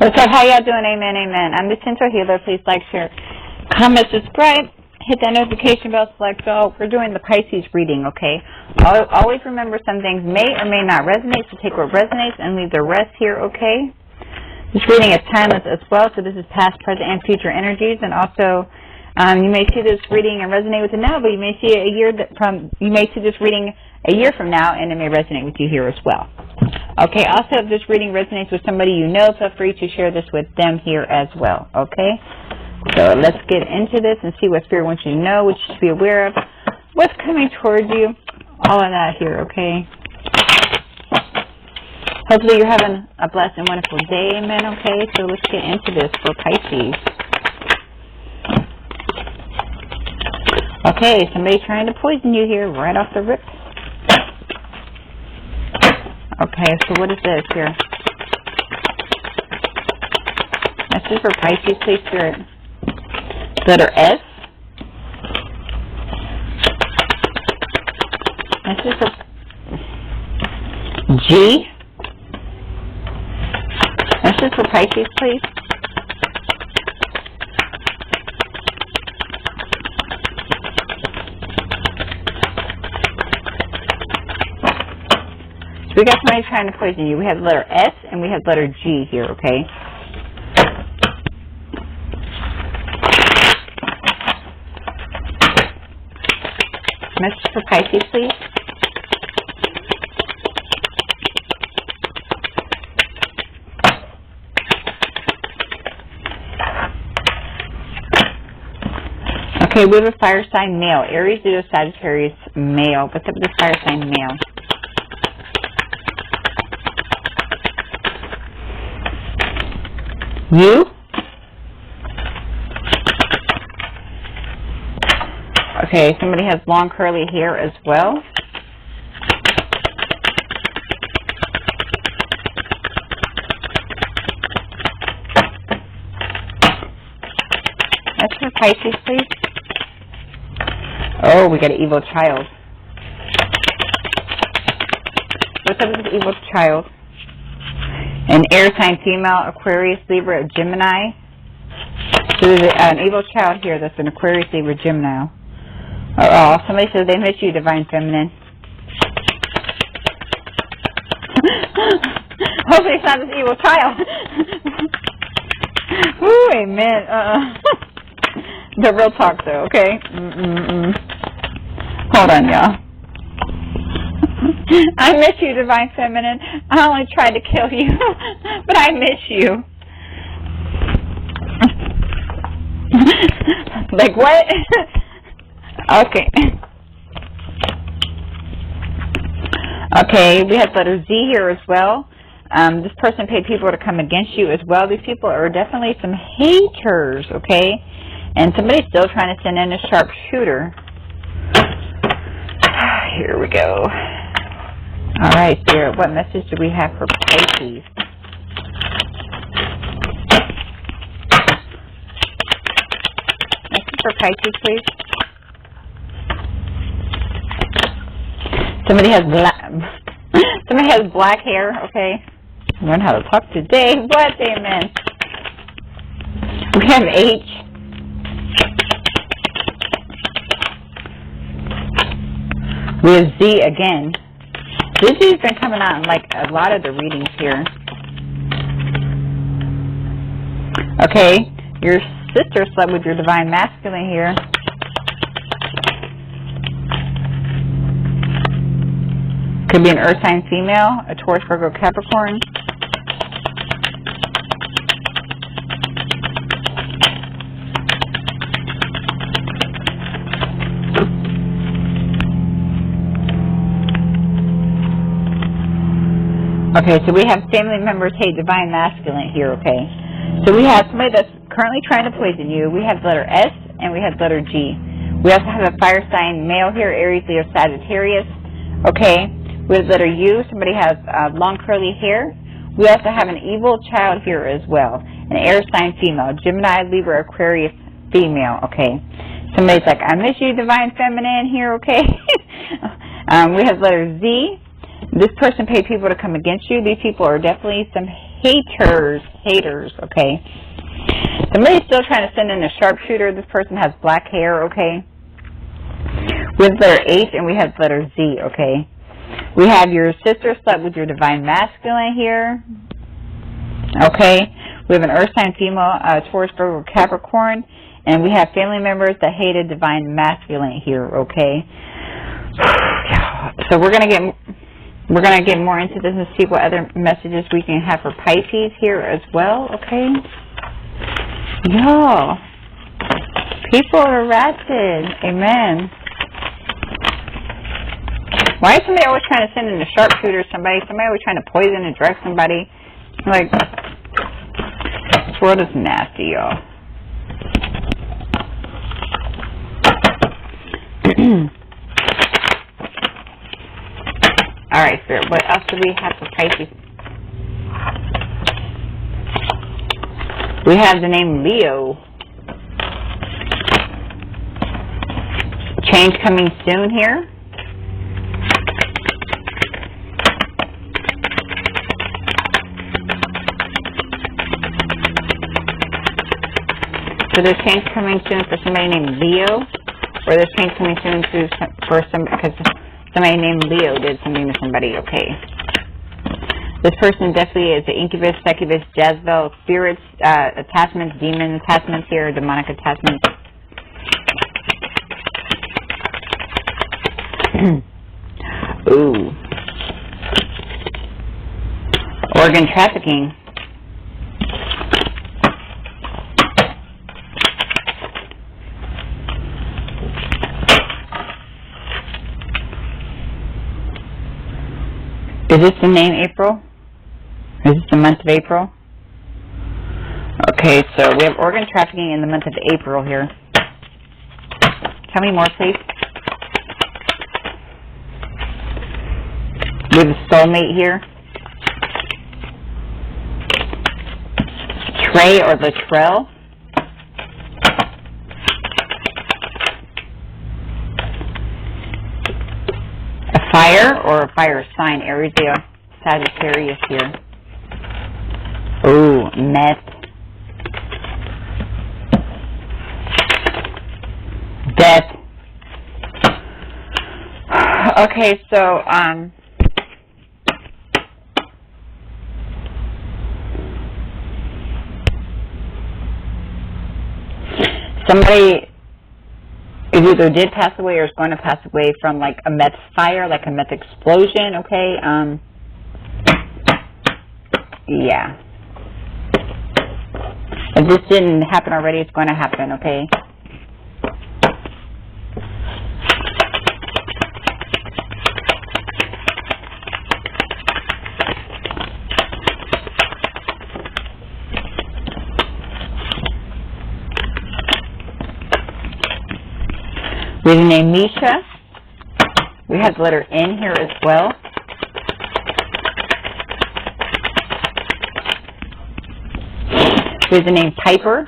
What's up? How y'all doing? Amen, amen. I'm the Central Healer. Please like, share, comment, subscribe. Hit that notification bell, select all. We're doing the Pisces reading, okay? Always remember some things may or may not resonate, so take what resonates and leave the rest here, okay? This reading is timeless as well, so this is past, present, and future energies. And also, you may see this reading and resonate with it now, but you may see it you may see this reading a year from now, and it may resonate with you here as well. Okay, also if this reading resonates with somebody you know, feel free to share this with them here as well, okay? So let's get into this and see what Spirit wants you to know, what you should be aware of, what's coming towards you, all of that here, okay? Hopefully you're having a blessed and wonderful day, amen, okay? So let's get into this for Pisces. Okay, somebody's trying to poison you here right off the rip. Okay, so what is this here? This is for Pisces, please, Spirit. Letter S. This is for G. This is for Pisces, please. We got somebody trying to poison you. We have letter S and we have letter G here, okay? Message for Pisces, please. Okay, we have a fire sign male. Aries, Leo, Sagittarius, male. What's up with this fire sign male? You? Okay, somebody has long curly hair as well. That's for Pisces, please. Oh, we got an evil child. What's up with this evil child? An air sign female, Aquarius, Libra, Gemini. So there's an evil child here that's an Aquarius, Libra, Gemini. Oh, somebody says they miss you, Divine Feminine. Hopefully it's not this evil child. Ooh, amen. The real talk, though, okay? Hold on, y'all. I miss you, Divine Feminine. I only tried to kill you, but I miss you. Like what? Okay. Okay, we have letter Z here as well. This person paid people to come against you as well. These people are definitely some haters, okay? And somebody's still trying to send in a sharpshooter. Here we go. All right, Spirit, what message do we have for Pisces? Message for Pisces, please. Somebody has black hair, okay? Learn how to talk today. What? Amen. We have H. We have Z again. This has been coming out in like a lot of the readings here. Okay, your sister slept with your Divine Masculine here. Could be an Earth sign female, a Taurus, Virgo, Capricorn. Okay, so we have family members, hey, Divine Masculine here, okay? So we have somebody that's currently trying to poison you. We have letter S and we have letter G. We also have a fire sign male here, Aries, Leo, Sagittarius, okay? We have letter U. Somebody has long curly hair. We also have an evil child here as well, an air sign female, Gemini, Libra, Aquarius, female, okay? Somebody's like, I miss you, Divine Feminine here, okay? We have letter Z. This person paid people to come against you. These people are definitely some haters, okay? Somebody's still trying to send in a sharpshooter. This person has black hair, okay? With letter H, and we have letter Z, okay? We have your sister slept with your divine masculine here, okay? We have an earth sign female, Taurus, Virgo, Capricorn, and we have family members that hated divine masculine here, okay? So we're gonna get more into this and see what other messages we can have for Pisces here as well, okay? Y'all, people are ratchet. Amen. Why is somebody always trying to send in a sharpshooter? Somebody always trying to poison and drug somebody? Like, this world is nasty, y'all. Alright, Spirit, what else do we have for Pisces? We have the name Leo. Change coming soon here. So there's change coming soon for somebody named Leo, or there's change coming soon for because somebody named Leo did something to somebody, okay. This person definitely is an incubus, succubus, Jezebel, spirits, attachments, demon attachments here, demonic attachments. Ooh. Organ trafficking. Is this the name April? Is this the month of April? Okay, so we have organ trafficking in the month of April here. Tell me more, please. We have a soulmate here. Trey or Latrell. A fire or a fire sign, Aries, Leo, Sagittarius here. Ooh, meth. Death. Okay, so, somebody either did pass away or is going to pass away from like a meth fire, like a meth explosion, okay? Yeah. If this didn't happen already, it's going to happen, okay? We have the name Misha. We have the letter N here as well. We have the name Piper.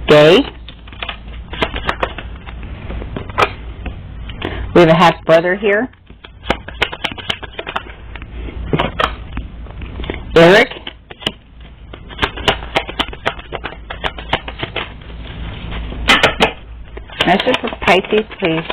Gay. We have a half brother here. Eric. Message for Pisces, please.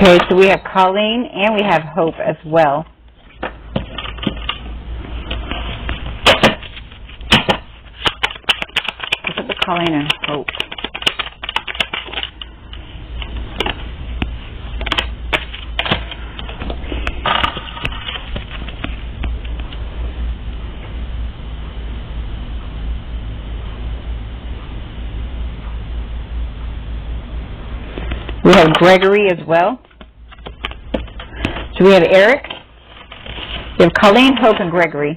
Okay, so we have Colleen and we have Hope as well. Look at the Colleen and Hope. We have Gregory as well. So we have Eric, we have Colleen, Hope, and Gregory.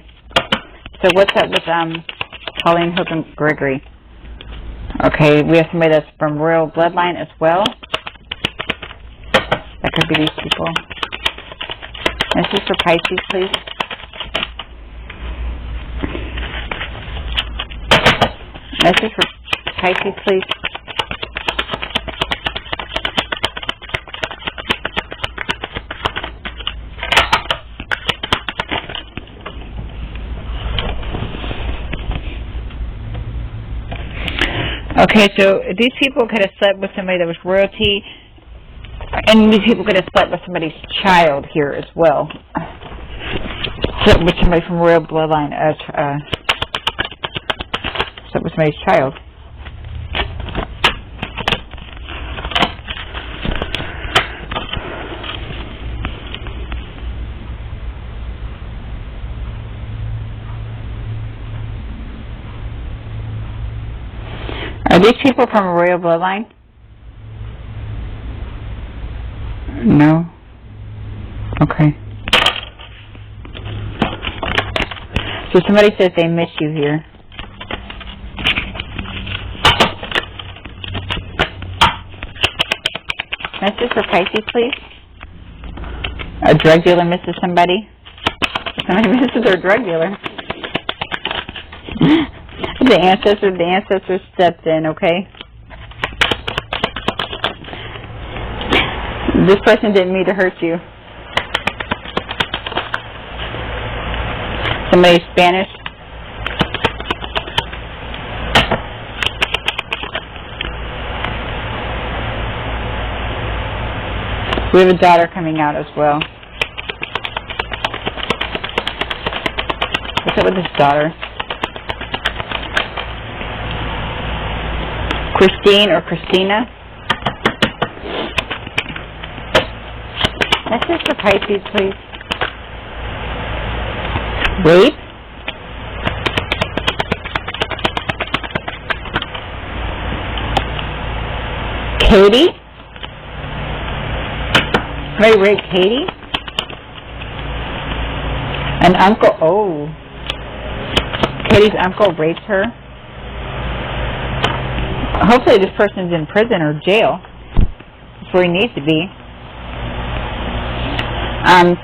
So what's up with Colleen, Hope, and Gregory? Okay, we have somebody that's from royal bloodline as well. That could be these people. This is for Pisces, please. This is for Pisces, please. Okay, so these people could have slept with somebody that was royalty, and these people could have slept with somebody's child here as well. Slept with somebody from royal bloodline, slept with somebody's child. Are these people from a royal bloodline? No. Okay. So somebody says they miss you here. Message for Pisces, please. A drug dealer misses somebody. Somebody misses their drug dealer. The ancestors stepped in, okay? This person didn't mean to hurt you. Somebody Spanish. We have a daughter coming out as well. What's up with this daughter? Christine or Christina. Message for Pisces, please. Rape. Katie. Somebody raped Katie. An uncle. Oh. Katie's uncle raped her. Hopefully this person's in prison or jail. That's where he needs to be.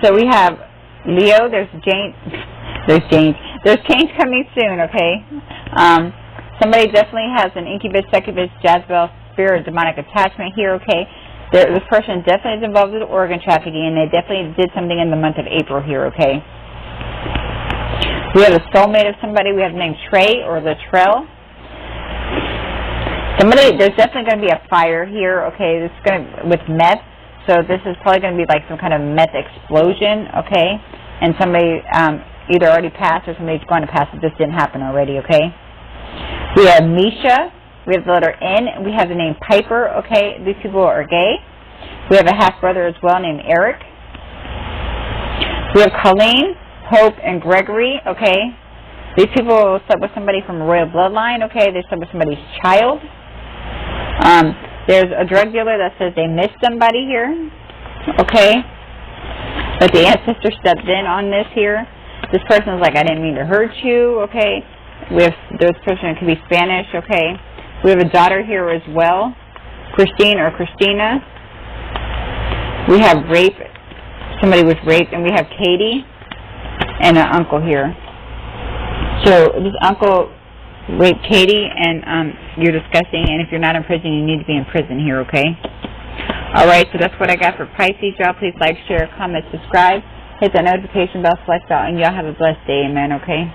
So we have Leo. There's Jane. There's change coming soon, okay? Somebody definitely has an incubus, succubus, Jezebel, spirit, demonic attachment here, okay? This person definitely is involved with organ trafficking, and they definitely did something in the month of April here, okay? We have a soulmate of somebody. We have the name Trey or Latrell. There's definitely going to be a fire here, okay? This is going to, with meth, so this is probably going to be like some kind of meth explosion, okay? And somebody either already passed or somebody's going to pass if this didn't happen already, okay? We have Misha. We have the letter N. And we have the name Piper, okay? These people are gay. We have a half-brother as well named Eric. We have Colleen, Hope, and Gregory, okay? These people slept with somebody from a royal bloodline, okay? They slept with somebody's child. There's a drug dealer that says they missed somebody here, okay? But the ancestor stepped in on this here. This person is like, I didn't mean to hurt you, okay? This person could be Spanish, okay? We have a daughter here as well, Christine or Christina. We have rape. Somebody was raped, and we have Katie and an uncle here. So this uncle raped Katie, and you're disgusting, and if you're not in prison, you need to be in prison here, okay? Alright, so that's what I got for Pisces. Y'all please like, share, comment, subscribe, hit that notification bell, select all, and y'all have a blessed day, amen, okay?